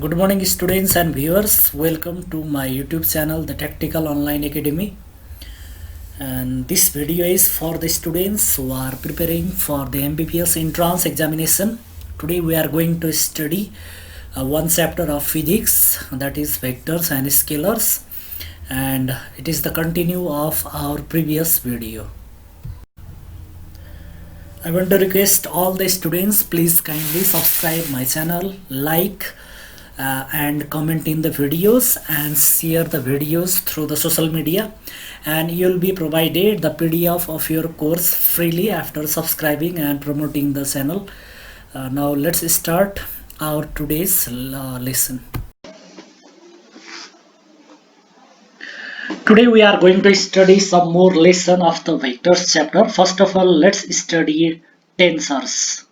Good morning, students and viewers. Welcome to my YouTube channel, The Tactical Online Academy. And this video is for the students who are preparing for the MBBS entrance examination. Today we are going to study one chapter of physics, that is vectors and scalars, and it is the continue of our previous video. I want to request all the students, please kindly subscribe my channel, like and comment in the videos and share the videos through the social media, and you'll be provided the PDF of your course freely after subscribing and promoting the channel. Now let's start our today's lesson. Today we are going to study some more lesson of the vectors chapter. First of all, let's study tensors.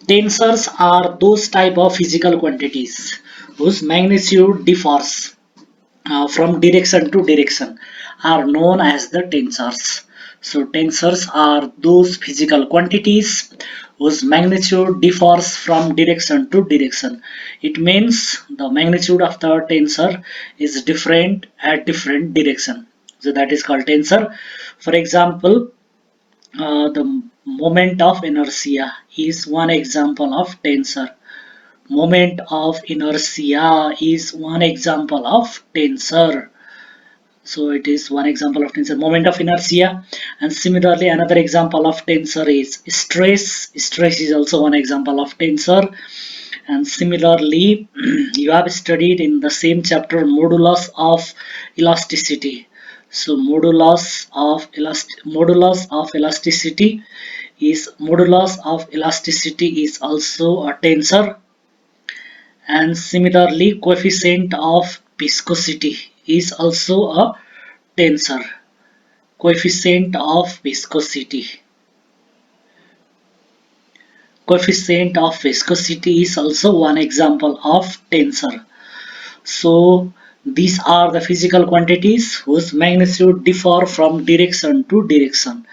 Tensors are those type of physical quantities whose magnitude differs from direction to direction are known as the tensors. So tensors are those physical quantities whose magnitude differs from direction to direction. It means the magnitude of the tensor is different at different direction. So that is called tensor. For example, the moment of inertia is one example of tensor. Moment of inertia is one example of tensor. So it is one example of tensor, moment of inertia. And similarly, another example of tensor is stress. Stress is also one example of tensor. And similarly, you have studied in the same chapter modulus of elasticity. So modulus of elasticity is also a tensor. And similarly, coefficient of viscosity is also a tensor. Coefficient of viscosity. Coefficient of viscosity is also one example of tensor. So these are the physical quantities whose magnitude differ from direction to direction.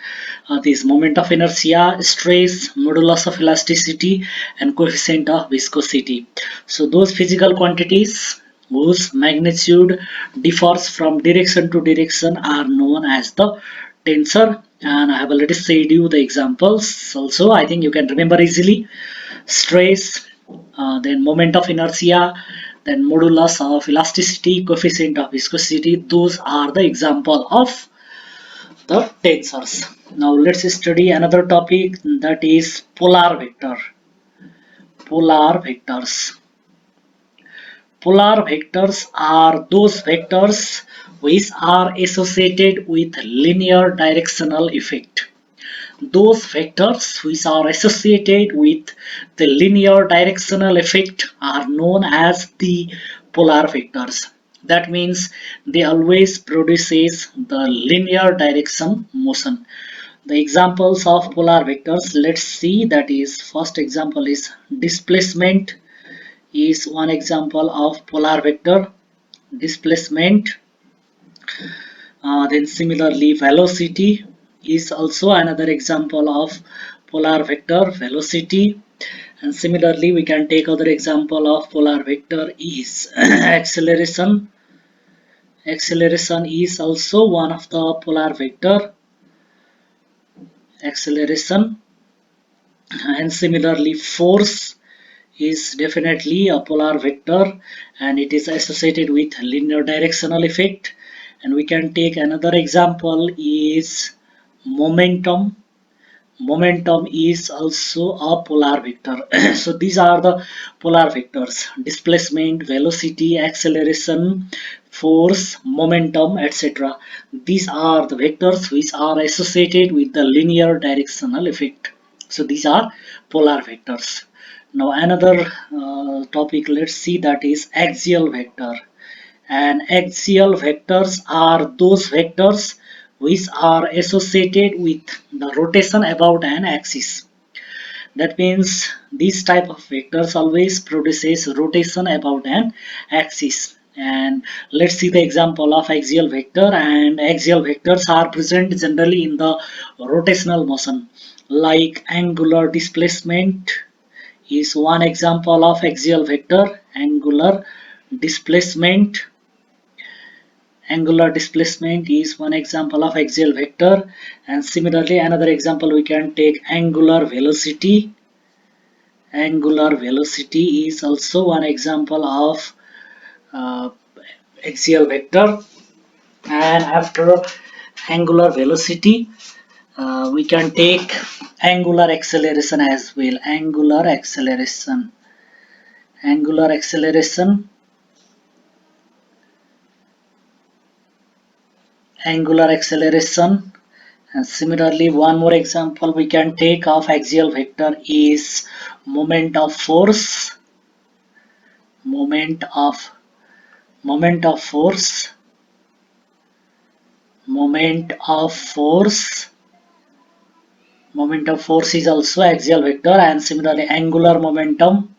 This moment of inertia, stress, modulus of elasticity, and coefficient of viscosity. So those physical quantities whose magnitude differs from direction to direction are known as the tensor. And I have already said you the examples also. I think you can remember easily. Stress, then moment of inertia, then modulus of elasticity, coefficient of viscosity. Those are the example of the tensors. Now let's study another topic, that is polar vector. Polar vectors. Polar vectors are those vectors which are associated with linear directional effect. Those vectors which are associated with the linear directional effect are known as the polar vectors. That means they always produces the linear direction motion. The examples of polar vectors, let's see, that is first example is displacement is one example of polar vector. Displacement. Then similarly, velocity is also another example of polar vector, velocity. And similarly, we can take other example of polar vector is acceleration. Acceleration is also one of the polar vector, acceleration. And similarly, force is definitely a polar vector and it is associated with linear directional effect. And we can take another example is momentum. Momentum is also a polar vector. So these are the polar vectors: displacement, velocity, acceleration, force, momentum, etc. These are the vectors which are associated with the linear directional effect. So these are polar vectors. Now another topic, let's see, that is axial vector. And axial vectors are those vectors which are associated with the rotation about an axis. That means these type of vectors always produces rotation about an axis. And let's see the example of axial vector. And axial vectors are present generally in the rotational motion, like angular displacement, is one example of axial vector. Displacement Angular displacement is one example of axial vector, and similarly another example we can take angular velocity. Angular velocity is also one example of uh, axial vector. And after angular velocity, we can take angular acceleration as well. Angular acceleration angular acceleration And similarly, one more example we can take of axial vector is moment of force. Moment of moment of force. Moment of force. Moment of force is also axial vector, and similarly angular momentum.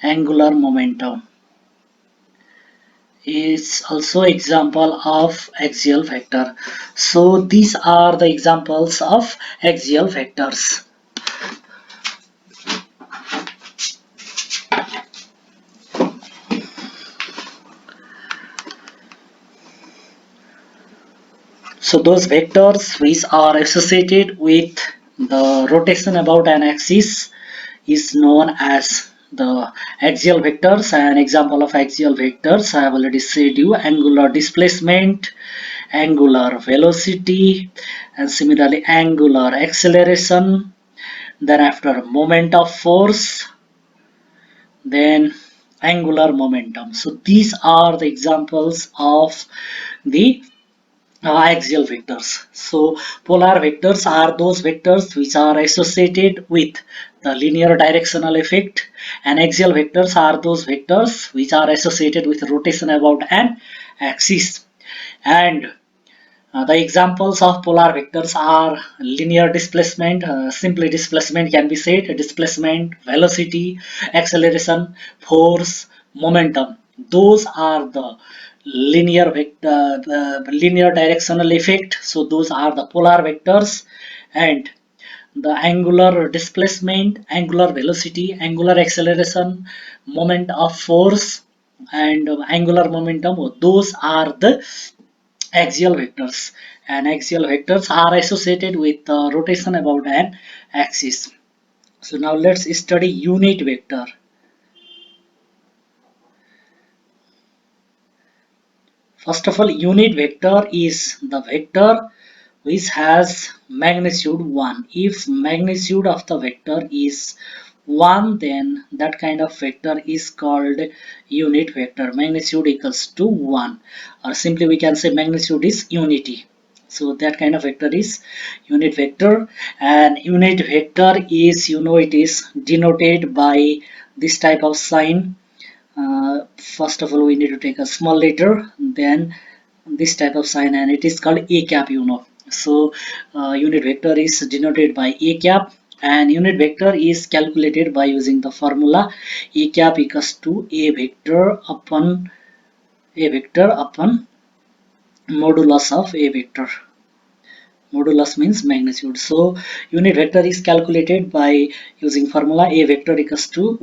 Angular momentum is also example of axial vector. So these are the examples of axial vectors. So those vectors which are associated with the rotation about an axis is known as the axial vectors. An example of axial vectors I have already said you: angular displacement, angular velocity, and similarly angular acceleration. Then after moment of force, then angular momentum. So these are the examples of the axial vectors. So polar vectors are those vectors which are associated with the linear directional effect, and axial vectors are those vectors which are associated with rotation about an axis. And the examples of polar vectors are linear displacement, simply displacement can be said, displacement, velocity, acceleration, force, momentum. Those are the linear vector, linear directional effect. So those are the polar vectors. And the angular displacement, angular velocity, angular acceleration, moment of force, and angular momentum, those are the axial vectors. And axial vectors are associated with rotation about an axis. So now let's study unit vector. First of all, unit vector is the vector which has magnitude 1. If magnitude of the vector is 1, then that kind of vector is called unit vector. Magnitude equals to 1, or simply we can say magnitude is unity. So that kind of vector is unit vector. And unit vector is, it is denoted by this type of sign. First of all, we need to take a small letter, then this type of sign, and it is called a cap. So unit vector is denoted by a cap, and unit vector is calculated by using the formula a cap equals to a vector upon modulus of a vector. Modulus means magnitude. So unit vector is calculated by using formula a vector equals to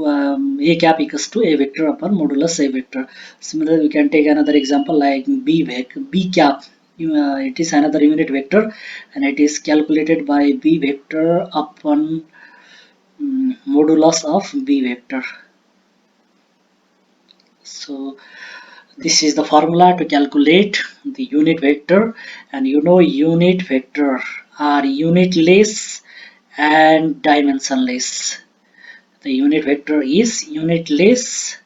a cap equals to a vector upon modulus a vector. Similarly, we can take another example like b cap. It is another unit vector, and it is calculated by b vector upon modulus of b vector. So this is the formula to calculate the unit vector, and unit vector are unitless and dimensionless. The unit vector is unitless.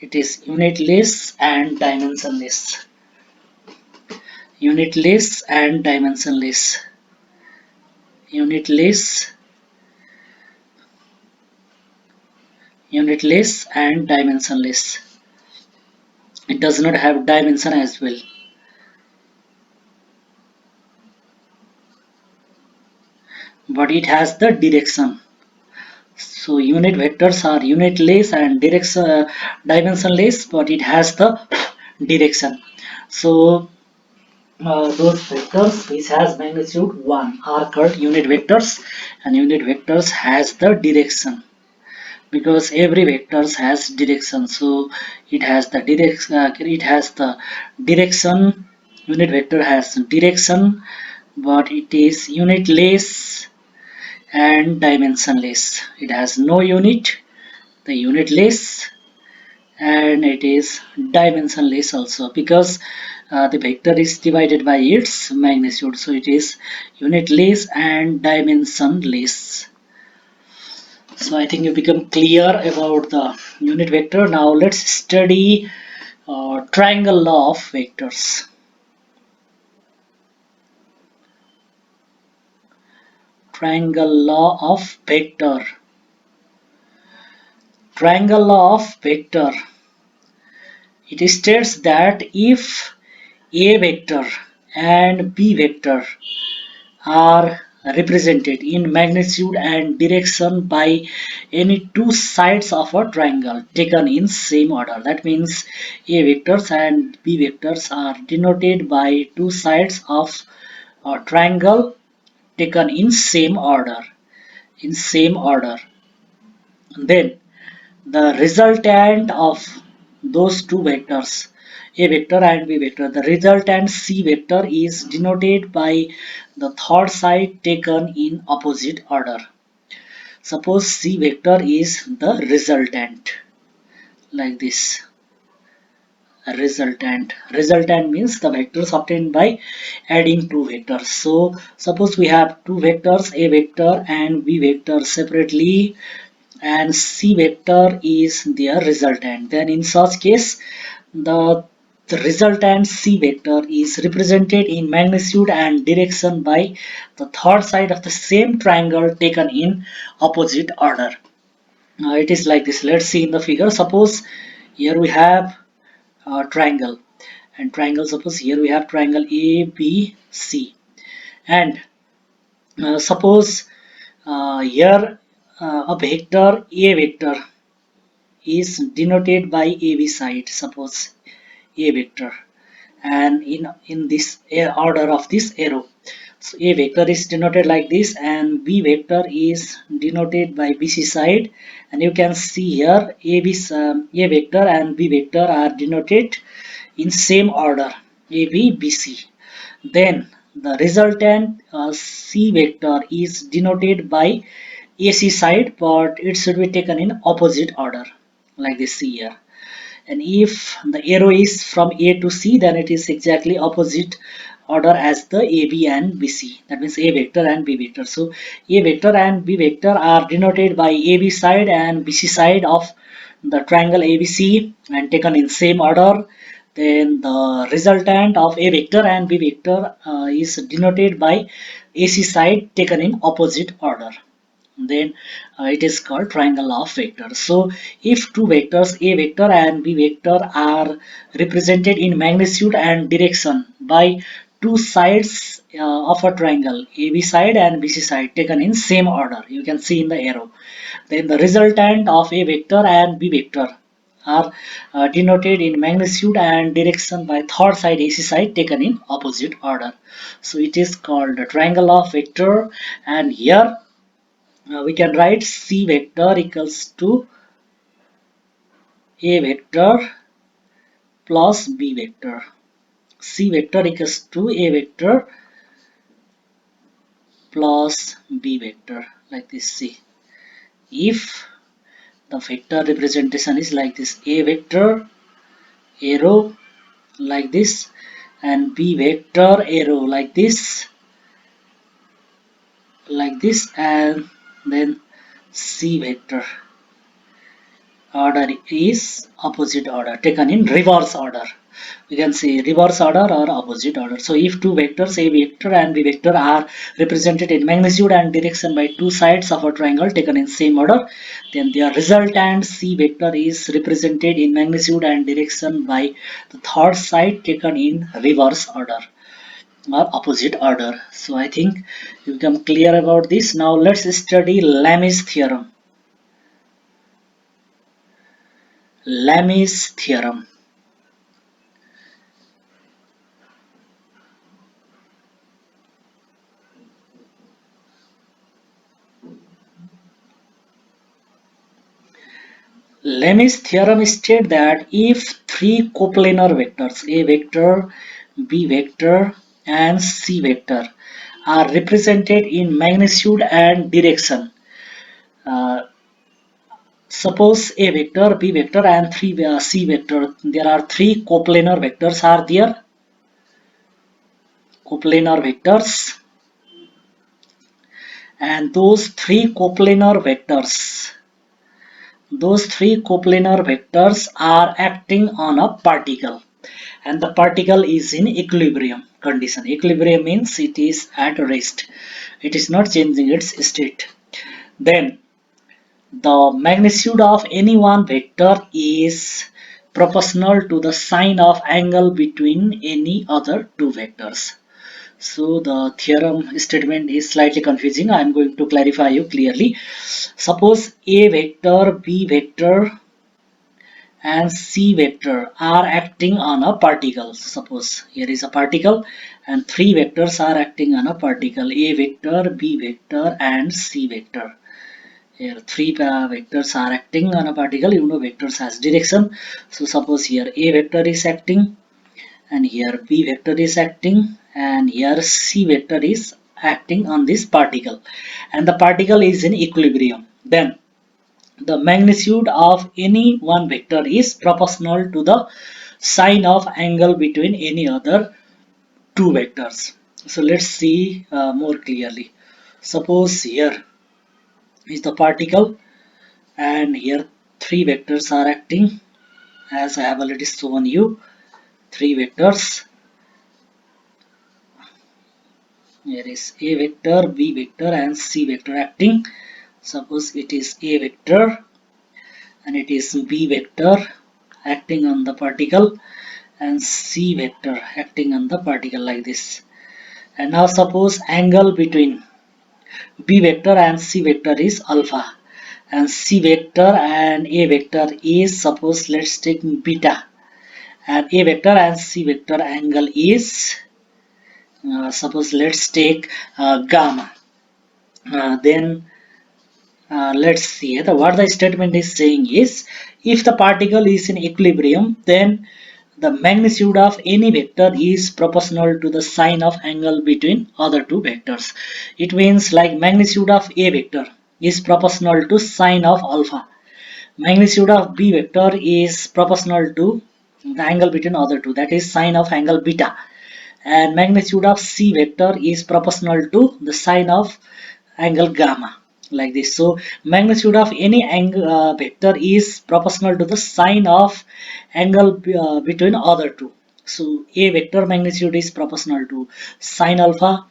It is unitless and dimensionless. Unitless and dimensionless. Unitless, unitless and dimensionless. It does not have dimension as well. But it has the direction. So unit vectors are unitless and dimensionless, but it has the direction. So those vectors which has magnitude 1 are called unit vectors, and unit vectors has the direction, because every vectors has direction. So it has the direction. Unit vector has direction, but it is unitless and dimensionless. It has no unit, the unitless, and it is dimensionless also, because the vector is divided by its magnitude, so it is unitless and dimensionless. So I think you become clear about the unit vector. Now let's study triangle law of vectors. Triangle law of vector. Triangle law of vector. It states that if A vector and B vector are represented in magnitude and direction by any two sides of a triangle taken in same order. That means A vectors and B vectors are denoted by two sides of a triangle taken in same order. In same order. Then the resultant of those two vectors, A vector and B vector, the resultant C vector is denoted by the third side taken in opposite order. Suppose C vector is the resultant, like this. A resultant. Resultant means the vectors obtained by adding two vectors. So suppose we have two vectors, A vector and B vector separately, and C vector is their resultant. Then in such case, the, the resultant C vector is represented in magnitude and direction by the third side of the same triangle taken in opposite order. Now it is like this. Let's see in the figure. Suppose here we have a triangle, and triangle, suppose here we have triangle ABC, and suppose here a vector A vector is denoted by AB side, suppose A vector, and in this order of this arrow. So A vector is denoted like this, and B vector is denoted by BC side, and you can see here A vector and B vector are denoted in same order, AB BC. Then the resultant C vector is denoted by AC side, but it should be taken in opposite order, like this. See here. And if the arrow is from A to C, then it is exactly opposite order as the AB and BC. That means A vector and B vector. So A vector and B vector are denoted by AB side and BC side of the triangle ABC and taken in same order. Then the resultant of A vector and B vector is denoted by AC side taken in opposite order. Then it is called triangle of vectors. So if two vectors A vector and B vector are represented in magnitude and direction by two sides of a triangle, AB side and BC side taken in same order, you can see in the arrow, then the resultant of A vector and B vector are denoted in magnitude and direction by third side AC side taken in opposite order. So it is called the triangle of vector, and here we can write C vector equals to A vector plus B vector. C vector equals to A vector plus B vector, like this. See, if the vector representation is like this, A vector arrow like this, and B vector arrow like this, and then C vector order is opposite order, taken in reverse order. We can say reverse order or opposite order. So if two vectors A vector and B vector are represented in magnitude and direction by two sides of a triangle taken in same order, then their resultant C vector is represented in magnitude and direction by the third side taken in reverse order or opposite order. So I think you become clear about this. Now let's study Lami's theorem. Lami's theorem. Lem's theorem states that if three coplanar vectors A vector, B vector and C vector are represented in magnitude and direction, uh, suppose A vector, B vector and three C vector, there are three coplanar vectors are there, coplanar vectors, and those three coplanar vectors are acting on a particle, and the particle is in equilibrium condition. Equilibrium means it is at rest, it is not changing its state. Then the magnitude of any one vector is proportional to the sine of angle between any other two vectors. So the theorem statement is slightly confusing. I am going to clarify you clearly. Suppose A vector, B vector and C vector are acting on a particle. Suppose here is a particle and three vectors are acting on a particle, A vector, B vector and C vector. Here three vectors are acting on a particle. You know vectors has direction. So suppose here A vector is acting, and here B vector is acting, and here C vector is acting on this particle, and the particle is in equilibrium. Then the magnitude of any one vector is proportional to the sine of angle between any other two vectors. So let's see more clearly. Suppose here is the particle, and here three vectors are acting, as I have already shown you. Three vectors. Here is A vector, B vector and C vector acting. Suppose it is A vector and it is B vector acting on the particle and C vector acting on the particle like this. And now suppose angle between B vector and C vector is alpha, and C vector and A vector is, suppose let's take beta, and A vector and C vector angle is, suppose let's take gamma. Then let's see what the statement is saying is, if the particle is in equilibrium, then the magnitude of any vector is proportional to the sine of angle between other two vectors. It means like magnitude of A vector is proportional to sine of alpha. Magnitude of B vector is proportional to the angle between other two, that is sine of angle beta. And magnitude of C vector is proportional to the sine of angle gamma, like this. So magnitude of any angle vector is proportional to the sine of angle between other two. So A vector magnitude is proportional to sine alpha,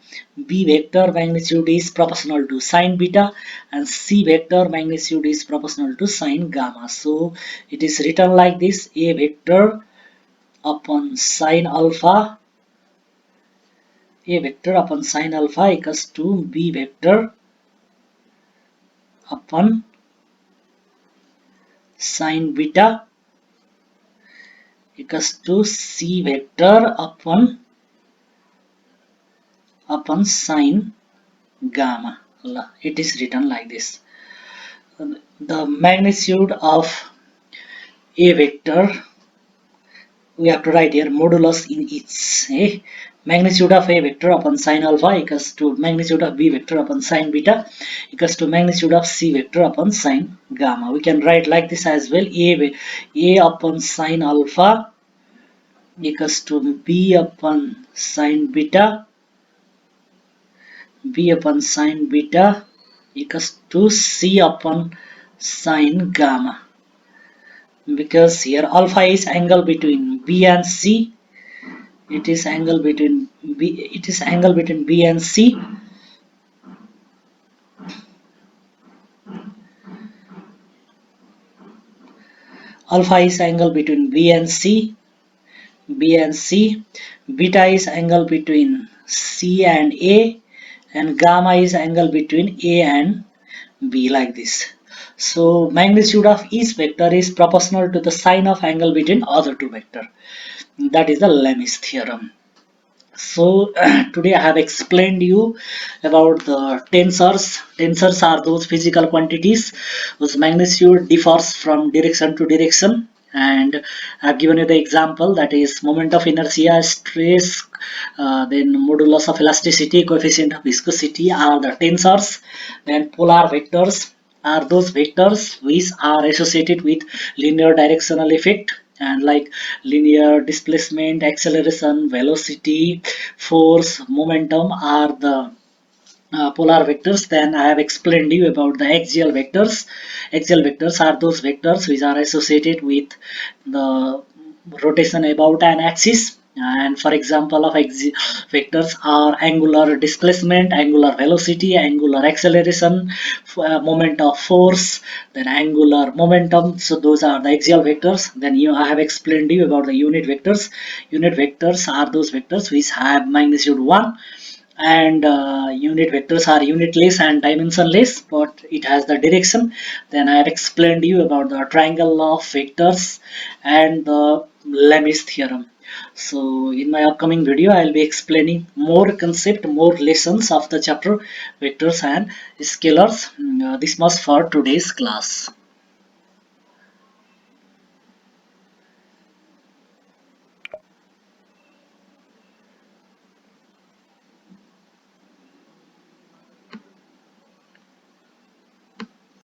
B vector magnitude is proportional to sine beta, and C vector magnitude is proportional to sine gamma. So it is written like this: A vector upon sine alpha, A vector upon sine alpha equals to B vector upon sine beta equals to C vector upon sine gamma. It is written like this. The magnitude of A vector, we have to write here modulus in each. Magnitude of A vector upon sine alpha equals to magnitude of B vector upon sine beta equals to magnitude of C vector upon sine gamma. We can write like this as well: A upon sine alpha equals to B upon sine beta, B upon sine beta equals to C upon sine gamma, because here alpha is angle between B and C. It is angle between B and C. Alpha is angle between B and C. Beta is angle between C and A, and gamma is angle between A and B, like this. So magnitude of each vector is proportional to the sine of angle between other two vector. That is the Lem's theorem. So today I have explained you about the tensors. Tensors are those physical quantities whose magnitude differs from direction to direction. And I've given you the example, that is moment of inertia, stress, then modulus of elasticity, coefficient of viscosity are the tensors. Then polar vectors are those vectors which are associated with linear directional effect, and like linear displacement, acceleration, velocity, force, momentum are the polar vectors. Then I have explained you about the axial vectors. Axial vectors are those vectors which are associated with the rotation about an axis. And for example of vectors are angular displacement, angular velocity, angular acceleration, moment of force, then angular momentum. So those are the axial vectors. Then I have explained you about the unit vectors. Unit vectors are those vectors which have magnitude 1, and unit vectors are unitless and dimensionless, but it has the direction. Then I have explained you about the triangle of vectors and the Lami's theorem. So in my upcoming video I will be explaining more concept, more lessons of the chapter vectors and scalars. This was for today's class.